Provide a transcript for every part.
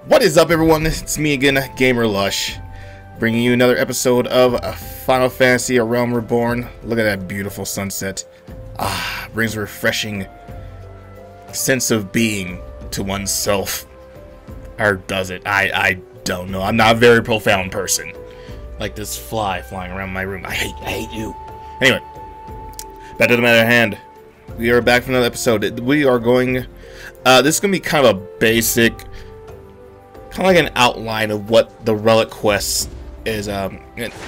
What is up, everyone? It's me again, Gamerlush, bringing you another episode of Final Fantasy A Realm Reborn. Look at that beautiful sunset. Brings a refreshing sense of being to oneself. Or does it? I don't know. I'm not a very profound person. Like this fly flying around my room. I hate you. Anyway, back to the matter at hand. We are back for another episode. We are going... this is going to be kind of a basic... kind of like an outline of what the Relic quest is,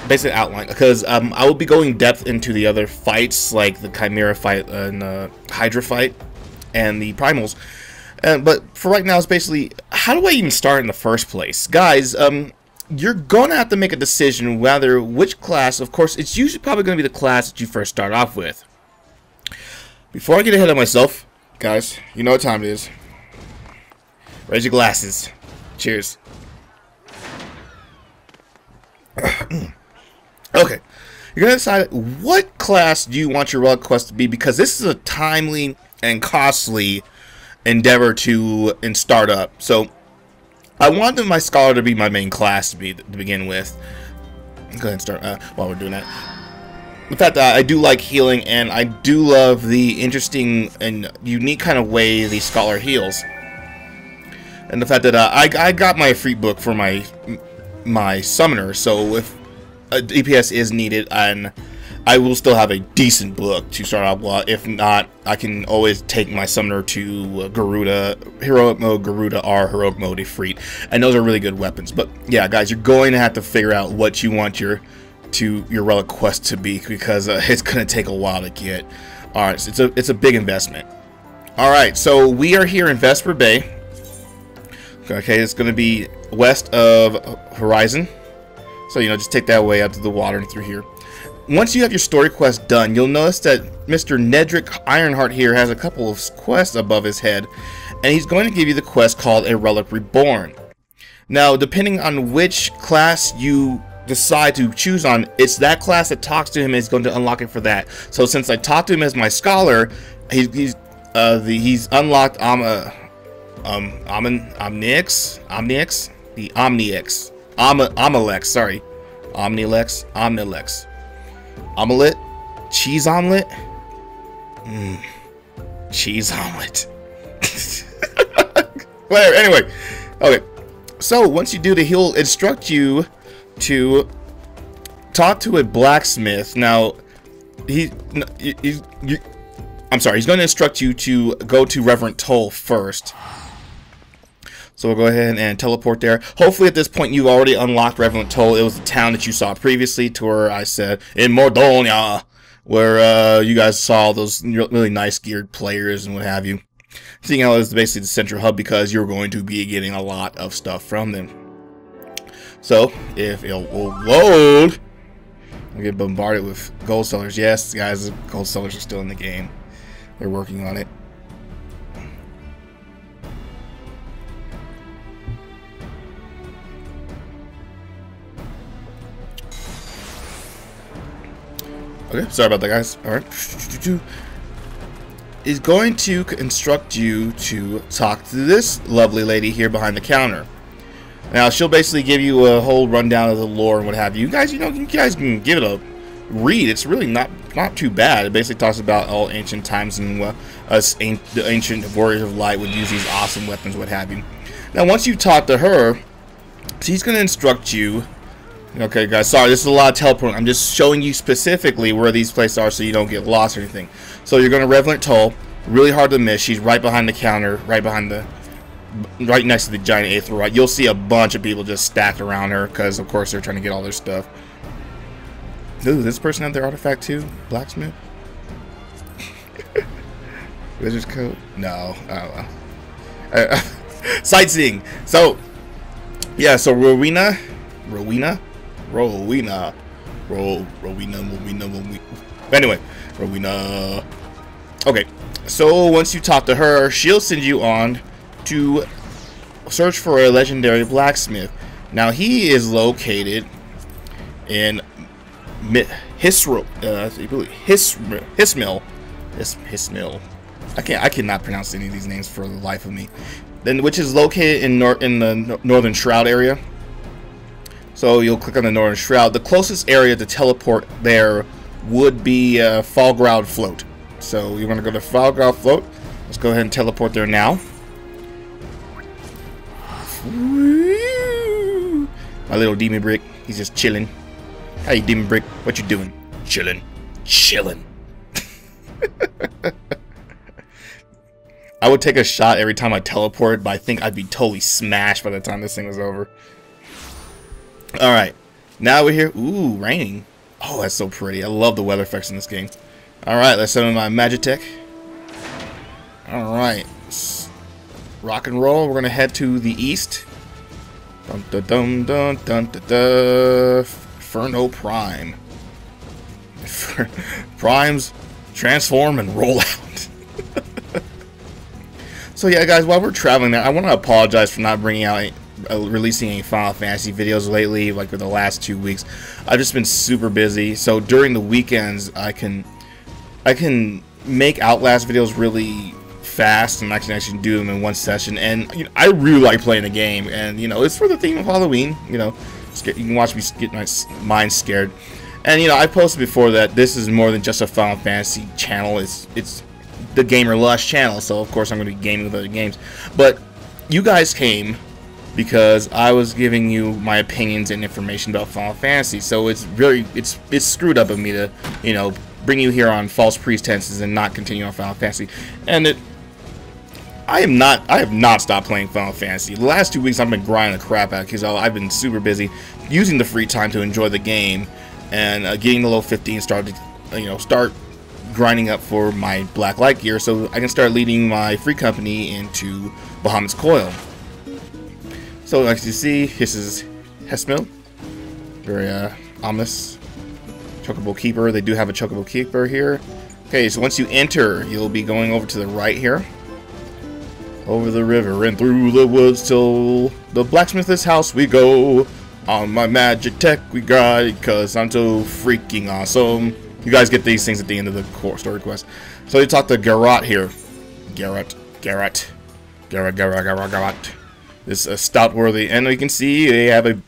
basic outline, because I will be going depth into the other fights, like the Chimera fight and Hydra fight and the Primals, but for right now it's basically, how do I even start in the first place? Guys, you're gonna have to make a decision whether which class. Of course, it's usually probably gonna be the class that you first start off with. Before I get ahead of myself, guys, you know what time it is. Raise your glasses. Cheers. Okay, you're gonna decide what class do you want your Relic quest to be, because this is a timely and costly endeavor to start up. So I wanted my Scholar to be my main class to begin with. Go ahead and start while we're doing that. The fact that I do like healing, and I do love the interesting and unique kind of way the Scholar heals. And the fact that I got my free book for my summoner, so if DPS is needed, and I will still have a decent book to start out with. If not, I can always take my summoner to Garuda, Heroic Mode, Garuda, or Heroic Mode Ifrit, and those are really good weapons. But yeah, guys, you're going to have to figure out what you want your Relic quest to be, because it's going to take a while to get. All right, so it's a big investment. All right, so we are here in Vesper Bay. Okay, it's going to be west of Horizon. So, you know, just take that way out to the water and through here. Once you have your story quest done, you'll notice that Mr. Nedrick Ironheart here has a couple of quests above his head. And he's going to give you the quest called A Relic Reborn. Now, depending on which class you decide to choose on, it's that class that talks to him is going to unlock it for that. So, since I talked to him as my Scholar, he's unlocked Omnilex, sorry. Omnilex. Omelet? Cheese omelet? Cheese omelet. Whatever, anyway. Okay. So, once you do that, he'll instruct you to talk to a blacksmith. Now, he's going to instruct you to go to Reverend Toll first. So we'll go ahead and teleport there. Hopefully at this point you've already unlocked Reverend Toll. It was the town that you saw previously, to where I said in Mordonia, where you guys saw those really nice geared players and what have you. Seeing how it's basically the central hub, because you're going to be getting a lot of stuff from them. So if it will load, we'll get bombarded with gold sellers. Yes, guys, the gold sellers are still in the game. They're working on it. Okay, sorry about that, guys. Alright. Is going to instruct you to talk to this lovely lady here behind the counter. Now, she'll basically give you a whole rundown of the lore and what have you. You guys, you know, you guys can give it a read. It's really not too bad. It basically talks about all ancient times and the ancient warriors of light would use these awesome weapons, what have you. Now, once you talk to her, she's going to instruct you. Okay, guys, sorry, this is a lot of teleporting. I'm just showing you specifically where these places are so you don't get lost or anything. So you're going to Reverend Toll. Really hard to miss. She's right behind the counter, right next to the giant aether rod. You'll see a bunch of people just stacked around her, because of course they're trying to get all their stuff. Ooh, does this person have their artifact too? Blacksmith? Wizard's coat? No, I don't know. Sightseeing. So, yeah, so Rowena. Anyway, Rowena. Okay, so once you talk to her, she'll send you on to search for a legendary blacksmith. Now, he is located in Hess Mill. I cannot pronounce any of these names for the life of me. which is located in the northern shroud area. So you'll click on the northern shroud. The closest area to teleport there would be Fallground Float. So you want to go to Fallground Float. Let's go ahead and teleport there now. My little demon brick, he's just chilling. Hey, demon brick, what you doing? Chilling, chilling. I would take a shot every time I teleport, but I think I'd be totally smashed by the time this thing was over. Alright, now we're here. Ooh, raining. Oh, that's so pretty. I love the weather effects in this game. Alright, let's set on my Magitech. Alright, rock and roll. We're going to head to the east. Dun dun dun dun dun dun dun. Inferno Prime. Primes transform and roll out. So yeah, guys, while we're traveling there, I want to apologize for not bringing out releasing any Final Fantasy videos lately, like for the last 2 weeks. I've just been super busy. So during the weekends, I can make Outlast videos really fast, and I can actually do them in one session. And you know, I really like playing the game, and you know, it's for the theme of Halloween. You know, you can watch me get my mind scared. And you know, I posted before that this is more than just a Final Fantasy channel. It's the Gamerlush channel, so of course I'm going to be gaming with other games. But you guys came because I was giving you my opinions and information about Final Fantasy. So it's really it's screwed up of me to, you know, bring you here on false pretenses and not continue on Final Fantasy. And I have not stopped playing Final Fantasy. The last 2 weeks I've been grinding the crap out because I've been super busy using the free time to enjoy the game and getting the level 15 started, you know, start grinding up for my Black Light gear so I can start leading my free company into Bahamut's Coil. So as you see, this is Hess Mill. Very ominous. Chocobo Keeper. They do have a Chocobo Keeper here. Okay, so once you enter, you'll be going over to the right here. Over the river and through the woods till the blacksmith's house we go. On my Magitech we ride, cause I'm so freaking awesome. You guys get these things at the end of the core story quest. So you talk to Garrot here. Garrot. This stout worthy, and you can see they have a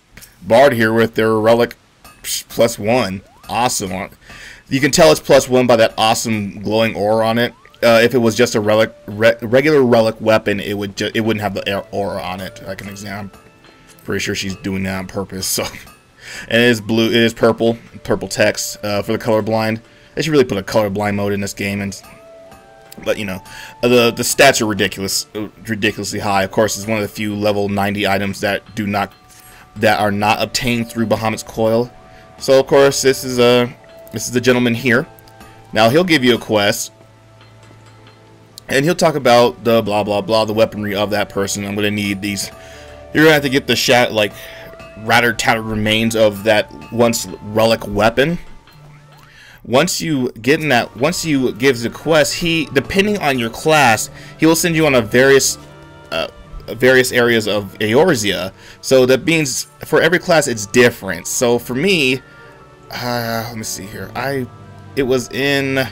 bard here with their relic +1. Awesome. You can tell it's +1 by that awesome glowing aura on it. If it was just a relic, regular relic weapon, it wouldn't have the aura on it. I can examine. I'm pretty sure she's doing that on purpose. So, and it is blue. It is purple text for the colorblind. They should really put a colorblind mode in this game, but you know, the stats are ridiculously high. Of course, it's one of the few level 90 items that are not obtained through Bahamut's Coil. So of course, this is the gentleman here. Now he'll give you a quest, and he'll talk about the blah blah blah, the weaponry of that person. I'm gonna need these. You're gonna have to get the rattered tattered remains of that once relic weapon. Once you give the quest, depending on your class, he will send you on various areas of Eorzea. So that means for every class it's different. So for me, let me see here. It was in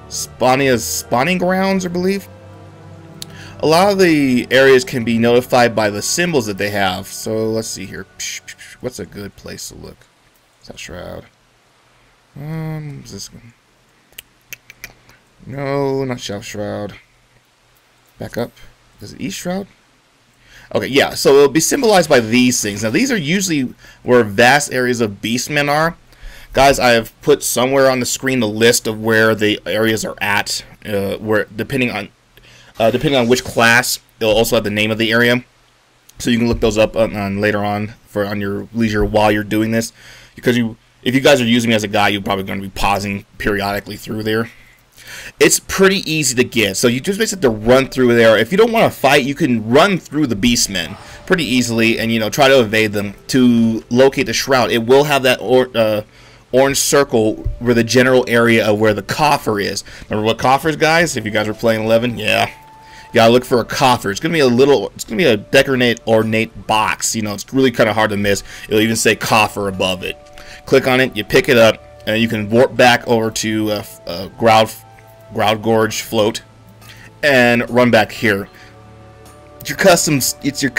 Spania's spawning grounds, I believe. A lot of the areas can be notified by the symbols that they have. So let's see here. What's a good place to look? Is that Shroud? Is this one? No, not South Shroud. Back up. Is it East Shroud? Okay, yeah, so it'll be symbolized by these things. Now, these are usually where vast areas of beastmen are. Guys, I have put somewhere on the screen the list of where the areas are at, where depending on which class, it'll also have the name of the area. So you can look those up on later on on your leisure while you're doing this. Because if you guys are using me as a guide, you're probably going to be pausing periodically through there. It's pretty easy to get, so you just basically have to run through there. If you don't want to fight, you can run through the beastmen pretty easily, and you know, try to evade them to locate the shroud. It will have that orange circle where the general area of where the coffer is. Remember what coffers, guys? If you guys were playing 11, yeah, you gotta look for a coffer. It's gonna be a decorated ornate box. You know, it's really kind of hard to miss. It'll even say coffer above it. Click on it, you pick it up, and you can warp back over to Ground Gorge Float and run back here. your custom. It's your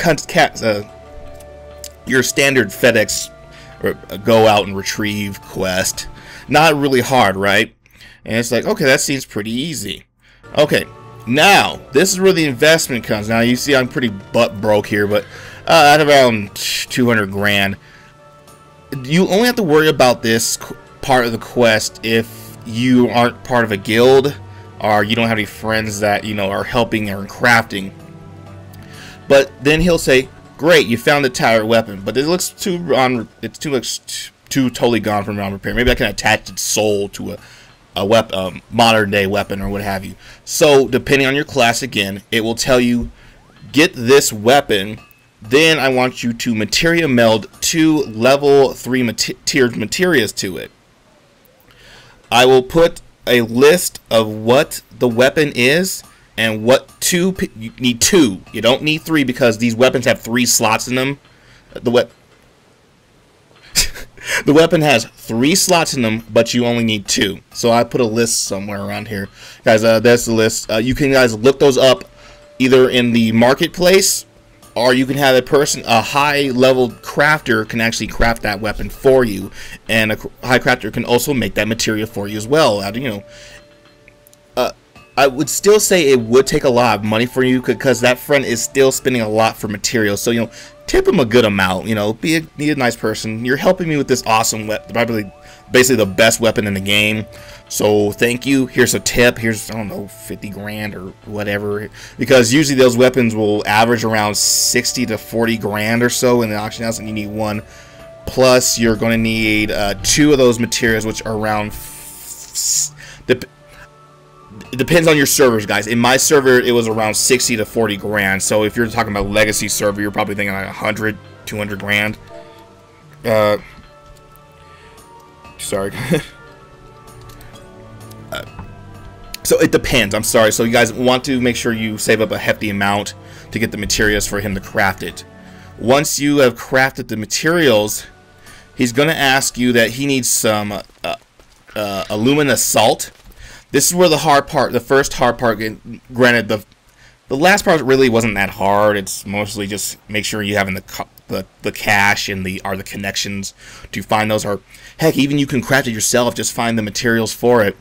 your standard FedEx or go out and retrieve quest. Not really hard, right? And it's like, okay, that seems pretty easy. Okay, now this is where the investment comes. Now you see I'm pretty butt broke here, but at around 200 grand. You only have to worry about this part of the quest if you aren't part of a guild or you don't have any friends that, you know, are helping or crafting. But then he'll say, great, you found the tower weapon, but it looks too totally gone from round repair. Maybe I can attach its soul to a weapon, modern day weapon or what have you. So depending on your class, again, it will tell you, get this weapon, then I want you to materia meld 2 level 3 tiered materias to it. I will put a list of what the weapon is and what you need 2. You don't need 3 because these weapons have 3 slots in them. The weapon has 3 slots in them, but you only need 2. So I put a list somewhere around here, guys. That's the list. You can guys look those up either in the marketplace, or you can have a high level crafter can actually craft that weapon for you, and a high crafter can also make that material for you as well. You know, I would still say it would take a lot of money for you because that friend is still spending a lot for materials. So, you know, tip him a good amount. You know, be a nice person. You're helping me with this awesome weapon, probably basically the best weapon in the game. So thank you. Here's a tip. Here's, I don't know, 50 grand or whatever. Because usually those weapons will average around 60 to 40 grand or so in the auction house, and you need 1. Plus, you're going to need 2 of those materials, which are around. It depends on your servers, guys. In my server, it was around 60 to 40 grand. So if you're talking about legacy server, you're probably thinking like 100, 200 grand. Sorry. So it depends. I'm sorry. So you guys want to make sure you save up a hefty amount to get the materials for him to craft it. Once you have crafted the materials, he's going to ask you that he needs some alumina salt. This is where the hard part, the first hard part, granted the last part really wasn't that hard. It's mostly just make sure you have the cash and the connections to find those. Or heck, even you can craft it yourself. Just find the materials for it.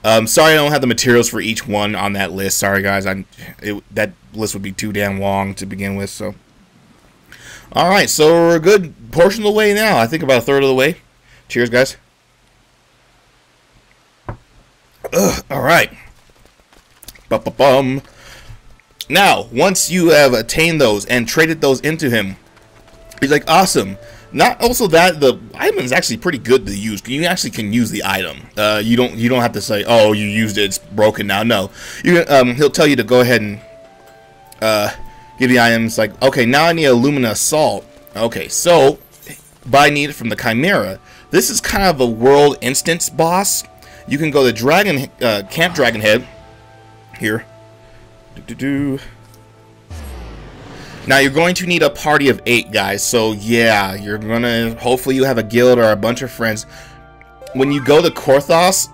Sorry, I don't have the materials for each one on that list. Sorry, guys. That list would be too damn long to begin with. So, all right. So we're a good portion of the way now. I think about a third of the way. Cheers, guys. All right. Ba-ba-bum. Now, once you have attained those and traded those into him, he's like, awesome. Not also that the item is actually pretty good to use. You actually can use the item. You don't have to say, oh, you used it, it's broken now. No, he'll tell you to go ahead and give the items. Like, okay, now I need alumina salt. Okay, so but I need it from the Chimera. This is kind of a world instance boss. You can go to Camp Dragonhead here. Now you're going to need a party of 8 guys. So yeah, you're gonna hopefully you have a guild or a bunch of friends. When you go to Korthos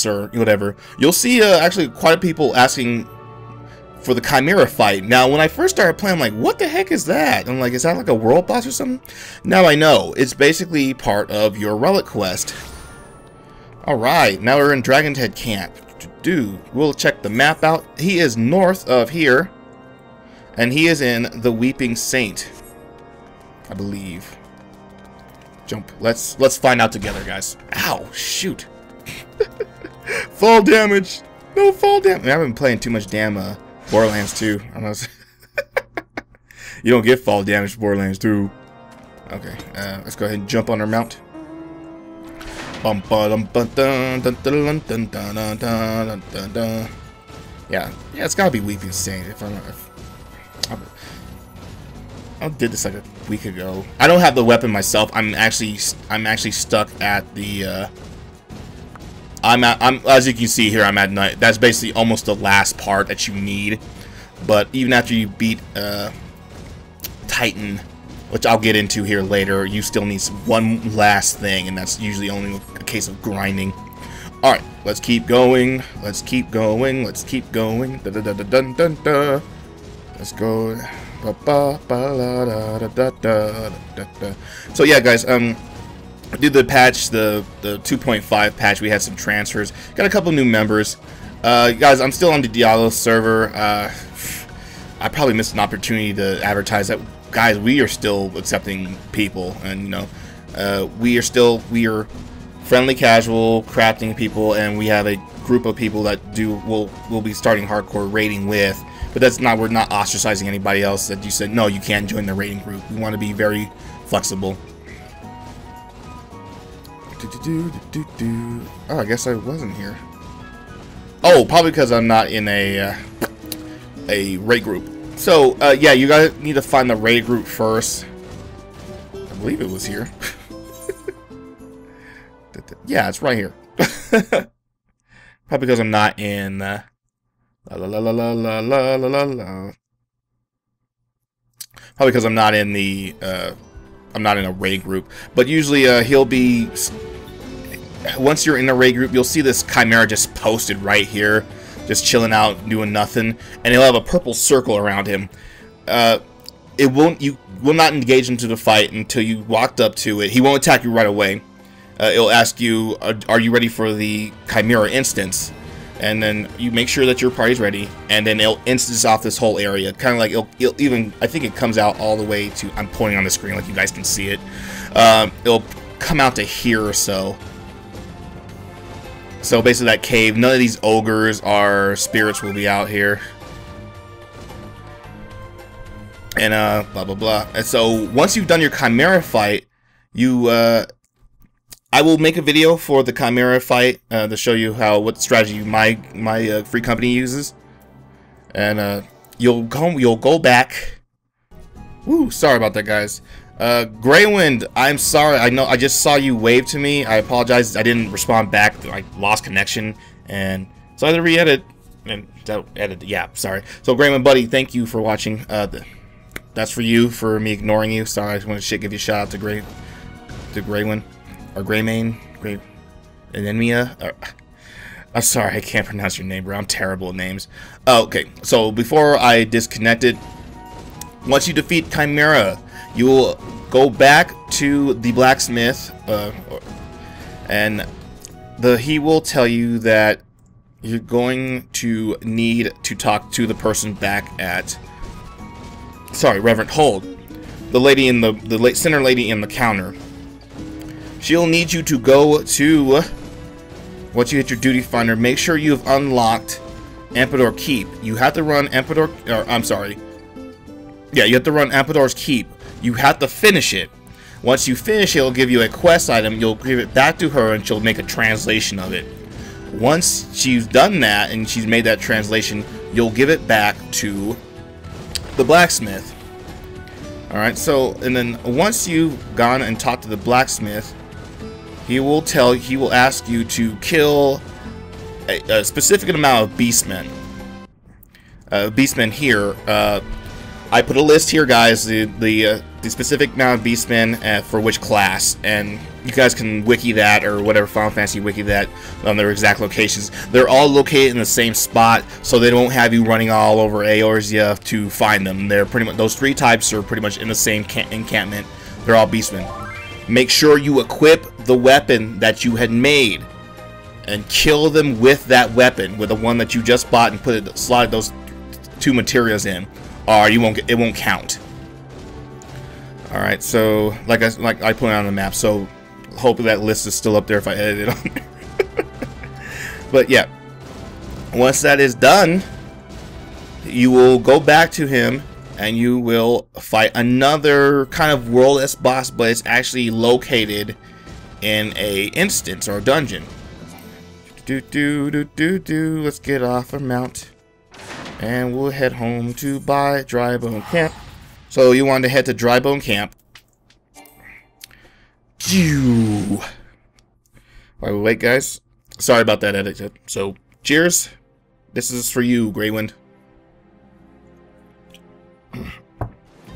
or whatever, you'll see actually quite a people asking for the Chimera fight. Now when I first started playing, I'm like, what the heck is that? I'm like, is that like a world boss or something? Now I know it's basically part of your Relic quest. Alright, now we're in Dragon's Head Camp. We'll check the map out. He is north of here, and he is in the Weeping Saint, I believe. Jump. Let's find out together, guys. Ow, shoot. Fall damage. No fall damage. I've been playing too much damn Borderlands 2. I know. You don't get fall damage for Borderlands 2. Okay, let's go ahead and jump on our mount. Yeah, it's gotta be Weeping Saint. I did this like a week ago. I don't have the weapon myself. I'm actually stuck at the. As you can see here, I'm at night. That's basically almost the last part that you need. But even after you beat Titan, which I'll get into here later, you still need one last thing, and that's usually only a case of grinding. All right, let's keep going. Let's keep going. Let's keep going. Da da da da dun dun da. Let's go. Ba ba ba la da da da da da da. So yeah, guys. Did the patch, the 2.5 patch. We had some transfers. Got a couple new members. Guys, I'm still on the Diabolos server. I probably missed an opportunity to advertise that. Guys, we are still accepting people, and you know, we are friendly casual crafting people, and we have a group of people that we'll be starting hardcore raiding with. But that's not, we're not ostracizing anybody else that you said no, you can't join the raiding group. We want to be very flexible. Oh, I guess I wasn't here. Oh, probably because I'm not in a raid group. So yeah, you guys need to find the raid group first. I believe it was here. Yeah, it's right here. Probably because I'm not in la la la la la la la la. Probably because I'm not in the I'm not in a raid group. But usually he'll be, once you're in a raid group, you'll see this Chimera just posted right here, just chilling out, doing nothing, and he'll have a purple circle around him. You will not engage into the fight until you walked up to it. He won't attack you right away. It'll ask you, are you ready for the Chimera instance? And then you make sure that your party's ready, and then it'll instance off this whole area. Kind of like it'll even, I think it comes out all the way to, I'm pointing on the screen like you guys can see it. It'll come out to here or so. So basically that cave, none of these ogres or spirits will be out here. And blah blah blah. And so once you've done your Chimera fight, I will make a video for the Chimera fight to show you what strategy my free company uses, and you'll go back. Woo, sorry about that, guys. Greywind, I'm sorry. I know I just saw you wave to me. I apologize. I didn't respond back. I lost connection, and so I had to re-edit and edit. Yeah, sorry. So Greywind, buddy, thank you for watching. That's for you for me ignoring you. Sorry, I just want to give you a shout out to Greywind. Or Greymane, Anemia. I'm sorry, I can't pronounce your name, bro. I'm terrible at names. Okay, so before I disconnected, once you defeat Chimera, you will go back to the blacksmith, and he will tell you that you're going to need to talk to the person back at, Reverend Hold, the lady in the center lady in the counter. She'll need you to go to, once you hit your duty finder, make sure you've unlocked Emperor Keep. You have to run you have to run Emperor's Keep. You have to finish it. Once you finish it, it'll give you a quest item. You'll give it back to her, and she'll make a translation of it. Once she's done that, and she's made that translation, you'll give it back to the blacksmith. Alright, so, and then once you've gone and talked to the blacksmith, he will ask you to kill a specific amount of beastmen. Beastmen here. I put a list here, guys. The specific amount of beastmen for which class, and you guys can wiki that or whatever Final Fantasy wiki that on their exact locations. They're all located in the same spot, so they don't have you running all over Eorzea to find them. They're pretty much, those three types are pretty much in the same encampment. They're all beastmen. Make sure you equip the weapon that you had made and kill them with that weapon, with the one that you just bought, and slide those two materials in, or it won't count. All right, so like I put it on the map, so hopefully that list is still up there if I edit it on there. But yeah, once that is done, you will go back to him and you will fight another kind of world-S boss, but it's actually located in a instance or a dungeon. Let's get off our mount, and we'll head home to Drybone Camp. So you want to head to Drybone Camp. Wait, guys. Sorry about that edit. So, cheers. This is for you, Greywind.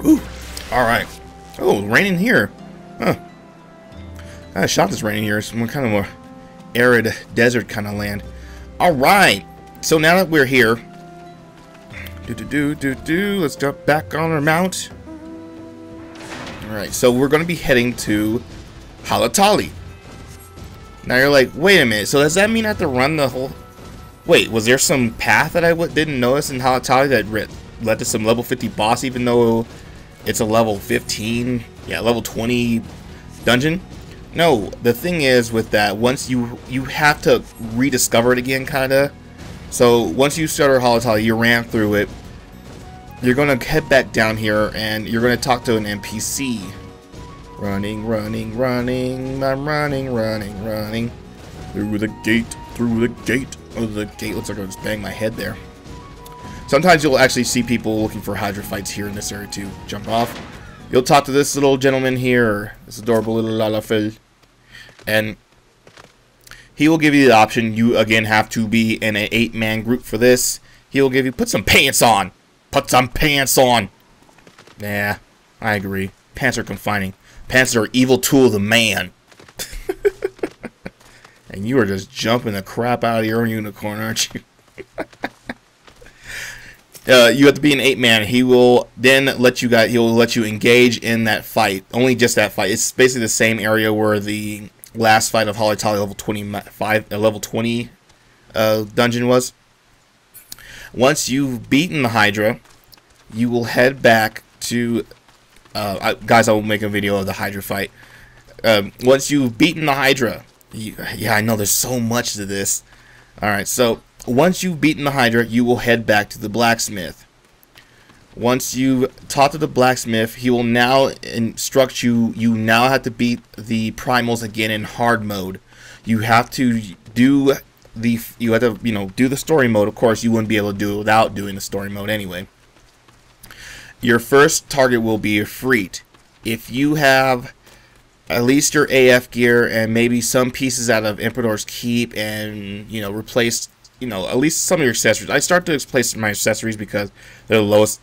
Ooh, alright. Oh, raining here. Huh. I shot this raining here. Some kind of more arid desert kind of land. Alright, so now that we're here, let's jump back on our mount. Alright, so we're going to be heading to Hloth. Now you're like, wait a minute, so does that mean I have to run the whole... Wait, was there some path that I didn't notice in Hloth that led to some level 50 boss, even though it's a level 15, yeah, level 20 dungeon? No, the thing is with that, once you have to rediscover it again, kinda. So once you started Hloth, you ran through it. You're gonna head back down here, and you're gonna talk to an NPC. Running, running, running, I'm running, running, running through the gate, through the gate. Oh, the gate looks like I just banged my head there. Sometimes you'll actually see people looking for Hydra fights here in this area too. Jump off. You'll talk to this little gentleman here, this adorable little Lalafel, and he will give you the option. You again have to be in an 8-man group for this. He will give you, put some pants on. Put some pants on. Yeah, I agree. Pants are confining. Pants are an evil tool of the man. And you are just jumping the crap out of your own unicorn, aren't you? You have to be an 8-man. He will then let you guys. He will let you engage in that fight. Only just that fight. It's basically the same area where the last fight of Hloth level 25, level 20 dungeon was. Once you've beaten the Hydra, you will head back to. Guys, I will make a video of the Hydra fight. Once you've beaten the Hydra. Yeah, I know there's so much to this. Alright, so once you've beaten the Hydra, you will head back to the blacksmith. Once you've talked to the blacksmith, he will now instruct you. You now have to beat the primals again in hard mode. You have to do the do the story mode. Of course, you wouldn't be able to do it without doing the story mode anyway. Your first target will be a Freet. If you have at least your AF gear and maybe some pieces out of Emperor's Keep, and replace at least some of your accessories. I start to replace my accessories because they're the lowest.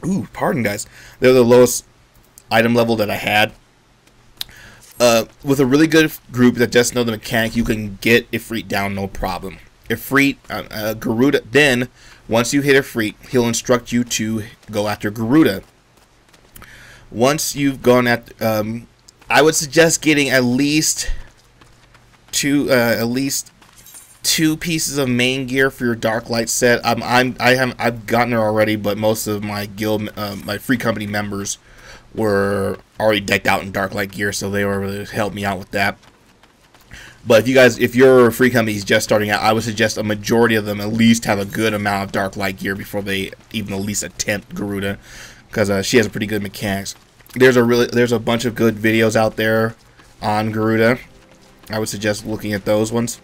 Ooh, pardon guys. They're the lowest item level that I had. With a really good group that just know the mechanic, you can get Ifrit down no problem. Ifrit, Garuda. Then once you hit Ifrit, he'll instruct you to go after Garuda. Once you've gone at, I would suggest getting at least two pieces of main gear for your Dark Light set. I've gotten it already, but most of my guild, my free company members, were already decked out in Dark Light gear, so they were able to help me out with that. But if your free company is just starting out, I would suggest a majority of them at least have a good amount of Dark Light gear before they even at least attempt Garuda, because she has a pretty good mechanics. There's a bunch of good videos out there on Garuda. I would suggest looking at those ones.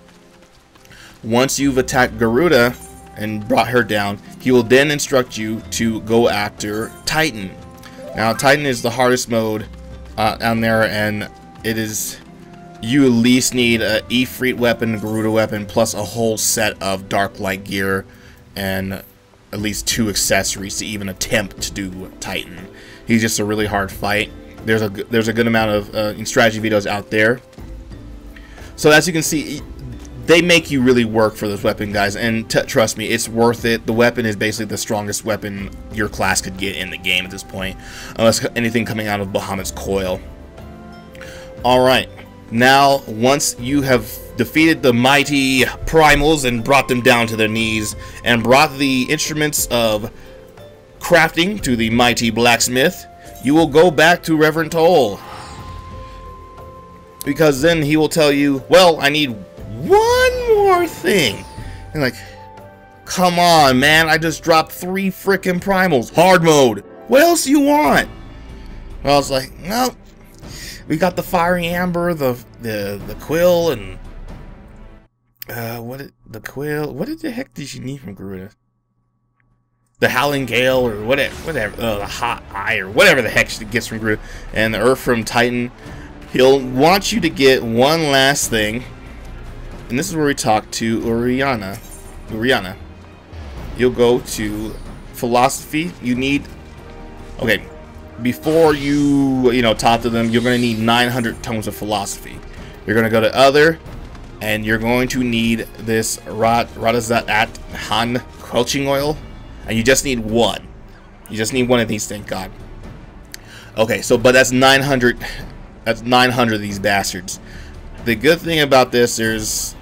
Once you've attacked Garuda and brought her down, he will then instruct you to go after Titan. Now, Titan is the hardest mode on there, and it is, you at least need a Ifrit weapon, Garuda weapon, plus a whole set of Dark Light gear, and at least 2 accessories to even attempt to do Titan. He's just a really hard fight. There's a good amount of strategy videos out there. So as you can see, they make you really work for this weapon, guys, and trust me, it's worth it. The weapon is basically the strongest weapon your class could get in the game at this point, unless anything coming out of Bahamut's coil. Alright, now once you have defeated the mighty primals and brought them down to their knees, and brought the instruments of crafting to the mighty blacksmith, you will go back to Reverend Toll, because then he will tell you, well, I need one more thing. And like, come on, man, I just dropped 3 frickin' primals. Hard mode. What else do you want? Well, I was like, no, we got the fiery amber, the quill, and what did the heck did you need from Garuda? The Howling Gale, or whatever, the Hot Eye, or whatever the heck she gets from Garuda, and the Earth from Titan. He'll want you to get one last thing, and this is where we talk to Oriana. You'll go to philosophy. You need, okay, before you talk to them, you're going to need 900 tomes of philosophy. You're going to go to other, And you're going to need this Radazat Han Quelching Oil. And you just need one. You just need one of these, thank God. Okay, so, but that's 900. That's 900 of these bastards. The good thing about this, there's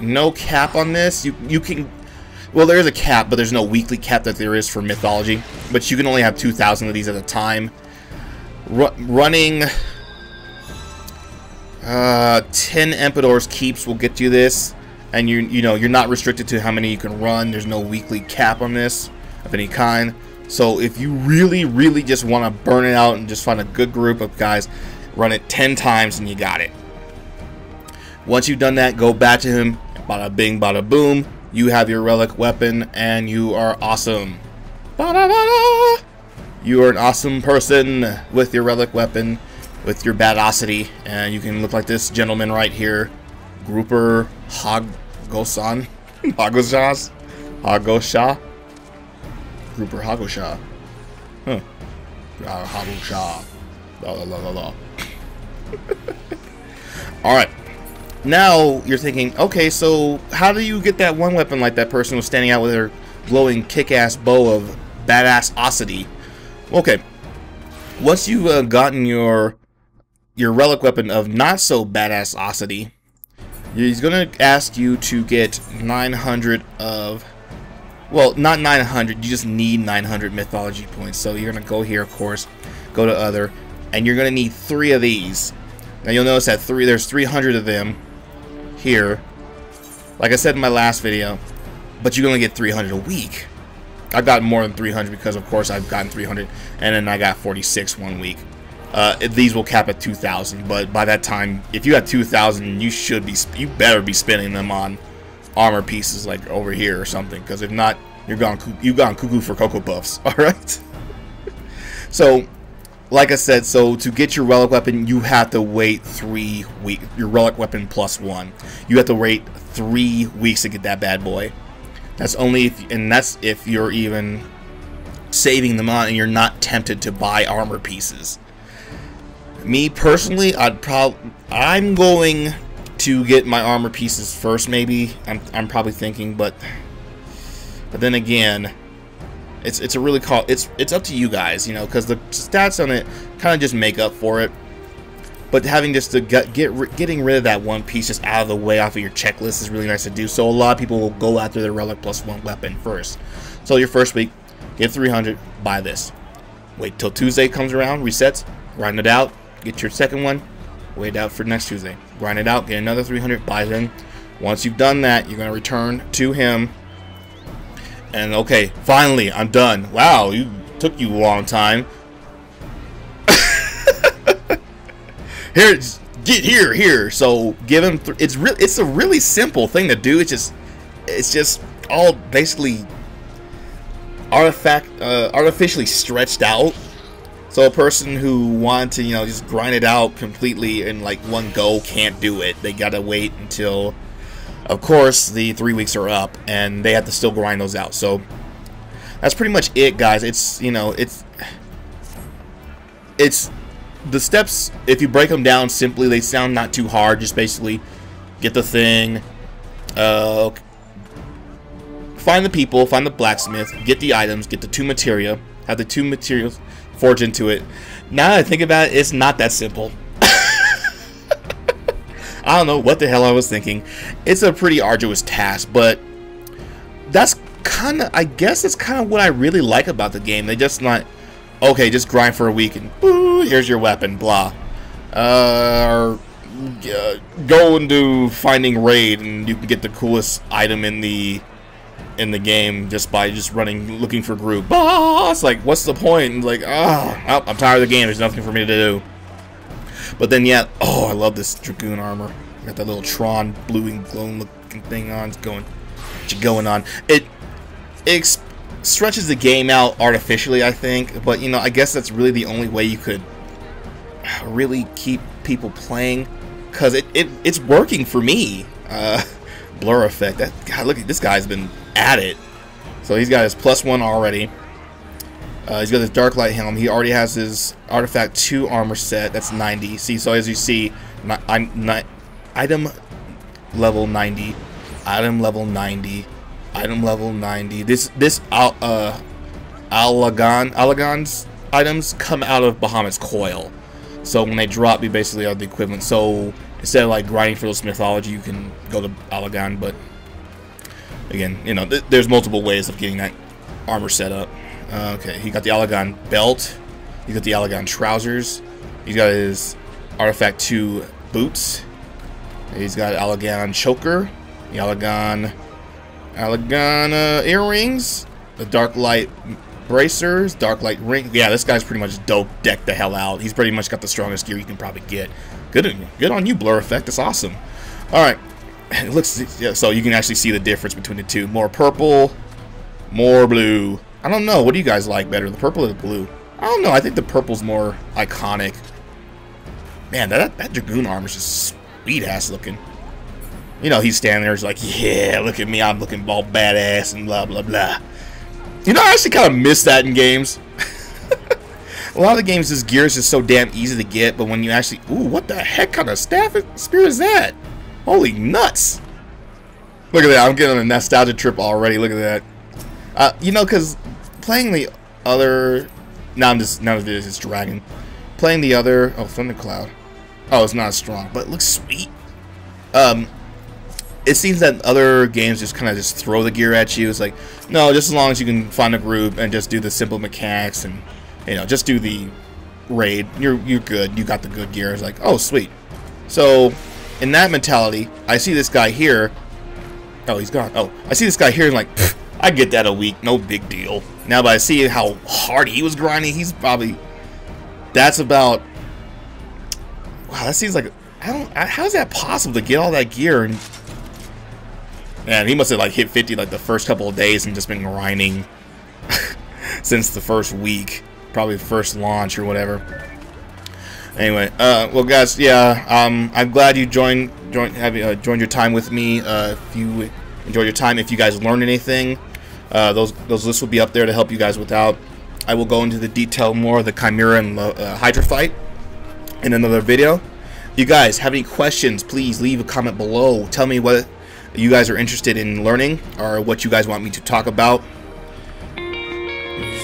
no cap on this. You can, well, there is a cap, but there's no weekly cap that there is for mythology. But you can only have 2,000 of these at a time. Running 10 Empedore's Keeps will get you this, and you know you're not restricted to how many you can run. There's no weekly cap on this of any kind. So if you really just want to burn it out and just find a good group of guys, run it 10 times and you got it. Once you've done that, go back to him. Bada bing, bada boom. You have your relic weapon and you are awesome. Bada bada. You are an awesome person with your relic weapon, with your badassity, and you can look like this gentleman right here, Grouper Hagosan, Hagosha, Grouper Hagosha, huh? Hagosha, la la la la la. All right, now you're thinking, okay, so how do you get that one weapon like that person was standing out with her glowing kick-ass bow of badass-osity? Okay, once you've gotten your relic weapon of not so badass-osity, he's gonna ask you to get 900 of, well, not 900, you just need 900 mythology points. So you're gonna go here, of course, go to other, and you're gonna need 3 of these. Now you'll notice that there's 300 of them here, like I said in my last video, but you're gonna get 300 a week. I've gotten more than 300 because, of course, I've gotten 300, and then I got 46 one week. These will cap at 2,000, but by that time, if you have 2,000, you better be spending them on armor pieces like over here or something, because if not, you've gone cuckoo for Cocoa Puffs. All right. So, like I said, so to get your relic weapon, you have to wait 3 weeks. Your relic weapon plus 1, you have to wait 3 weeks to get that bad boy. That's only if you're even saving them on and you're not tempted to buy armor pieces. Me personally, I'm going to get my armor pieces first. Maybe I'm probably thinking, but then again, it's a really it's up to you guys, you know, because the stats on it kind of just make up for it. But having just to getting rid of that one piece just out of the way off of your checklist is really nice to do. So a lot of people will go after their relic plus 1 weapon first. So your first week, get 300, buy this. Wait till Tuesday comes around, resets, grind it out, get your second one, wait out for next Tuesday, grind it out, get another 300, buy them. Once you've done that, you're going to return to him. And okay, finally, I'm done. Wow, took you a long time. Here, get here. So give him. It's a really simple thing to do. It's just all basically artificially stretched out. So a person who wants to, you know, just grind it out completely in like one go can't do it. They gotta wait until, of course, the 3 weeks are up, and they have to still grind those out. So that's pretty much it, guys. It's, you know, it's the steps, if you break them down simply, they sound not too hard. Just basically get the thing, find the people, find the blacksmith, get the items, get the 2 materia, have the 2 materials, forge into it. Now that I think about it, it's not that simple. I don't know what the hell I was thinking. It's a pretty arduous task, but that's kind of, I guess that's kind of what I really like about the game. They just not, okay, just grind for a week and boo, here's your weapon, blah. Go into finding raid and you can get the coolest item in the game just by looking for group. It's like, what's the point? And like, I'm tired of the game. There's nothing for me to do. But then, yeah, I love this Dragoon armor. Got that little Tron blue and glowing looking thing on. It's going on. It stretches the game out artificially, I think. But, you know, I guess that's really the only way you could really keep people playing. Because it's working for me. Blur effect. God, look at this guy's been at it. So he's got his +1 already. He's got his Dark Light Helm. He already has his Artifact 2 armor set. That's 90. See, so as you see, Item level 90. Item level 90. Item level 90. Alagon's items come out of Bahamut's coil. So when they drop, you basically are the equivalent. So instead of like grinding for those mythology, you can go to Alagon. But again, you know, there's multiple ways of getting that armor set up. Okay, he got the Alagon belt. He got the Alagon trousers. He's got his Artifact 2 boots. He's got Alagon choker. The Alagon earrings. The Dark Light bracers. Dark Light ring. Yeah, this guy's pretty much dope decked the hell out. He's pretty much got the strongest gear you can probably get. Good on you, Blur Effect. That's awesome. All right. It looks, yeah, so you can actually see the difference between the two. More purple, more blue. I don't know. What do you guys like better, the purple or the blue? I don't know. I think the purple's more iconic. Man, that Dragoon armor's just sweet ass looking. You know, he's standing there, he's like, yeah, look at me, I'm looking all badass and blah blah blah. You know, I actually kind of miss that in games. A lot of the games, this gear is just so damn easy to get, but when you actually, ooh, what the heck kind of staff spear is that? Holy nuts! Look at that, I'm getting on a nostalgia trip already. Look at that. You know, because playing the other, now this is dragon. Playing the other, oh, Thundercloud. Oh, it's not as strong, but it looks sweet. It seems that other games just kind of just throw the gear at you. It's like, no, just as long as you can find a group and just do the simple mechanics and, you know, just do the raid, you're good. You got the good gear. It's like, oh, sweet. So, in that mentality, I see this guy here. Oh, he's gone. Oh, I see this guy here and like, I get that a week, no big deal. Now, but I see how hard he was grinding. He's probably, that's about, wow, that seems like, how's that possible to get all that gear? And man, he must have like hit 50 like the first couple of days and just been grinding since the first week, probably the first launch or whatever. Anyway, well, guys, yeah, I'm glad you joined your time with me. If you enjoyed your time, if you guys learned anything, those lists will be up there to help you guys without. I will go into the detail more of the Chimera and Hydra fight in another video. If you guys have any questions, please leave a comment below. Tell me what you guys are interested in learning or what you guys want me to talk about.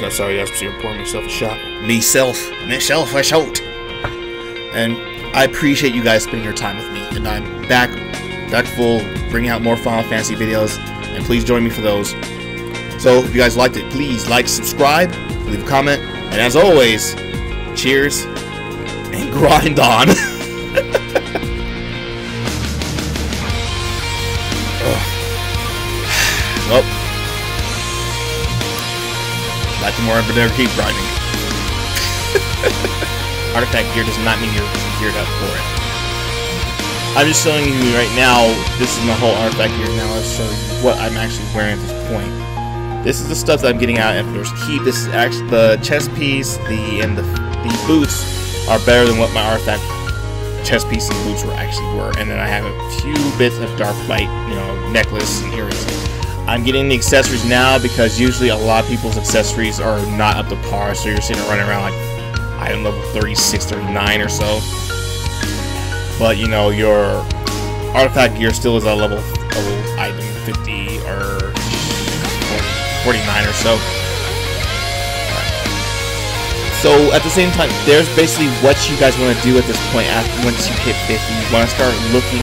Sorry, I was pouring myself a shot. Myself a shot. And I appreciate you guys spending your time with me. And I'm back full, bringing out more Final Fantasy videos. And please join me for those. So if you guys liked it, please like, subscribe, leave a comment, and as always, cheers and grind on. Well, like the more I better keep grinding. Artifact gear does not mean you're geared up for it. I'm just showing you right now, this is my whole artifact gear. Now let's show you what I'm actually wearing at this point. This is the stuff that I'm getting out of Emperor's Keep. This is actually the chest piece, and the boots are better than what my artifact chest piece and boots were. And then I have a few bits of dark light, you know, necklace and earrings. I'm getting the accessories now because usually a lot of people's accessories are not up to par, so you're sitting running around like item level 36, 39 or so. But you know, your artifact gear still is a level item 50 or 49 or so. So at the same time, there's basically what you guys want to do at this point. After once you hit 50, you want to start looking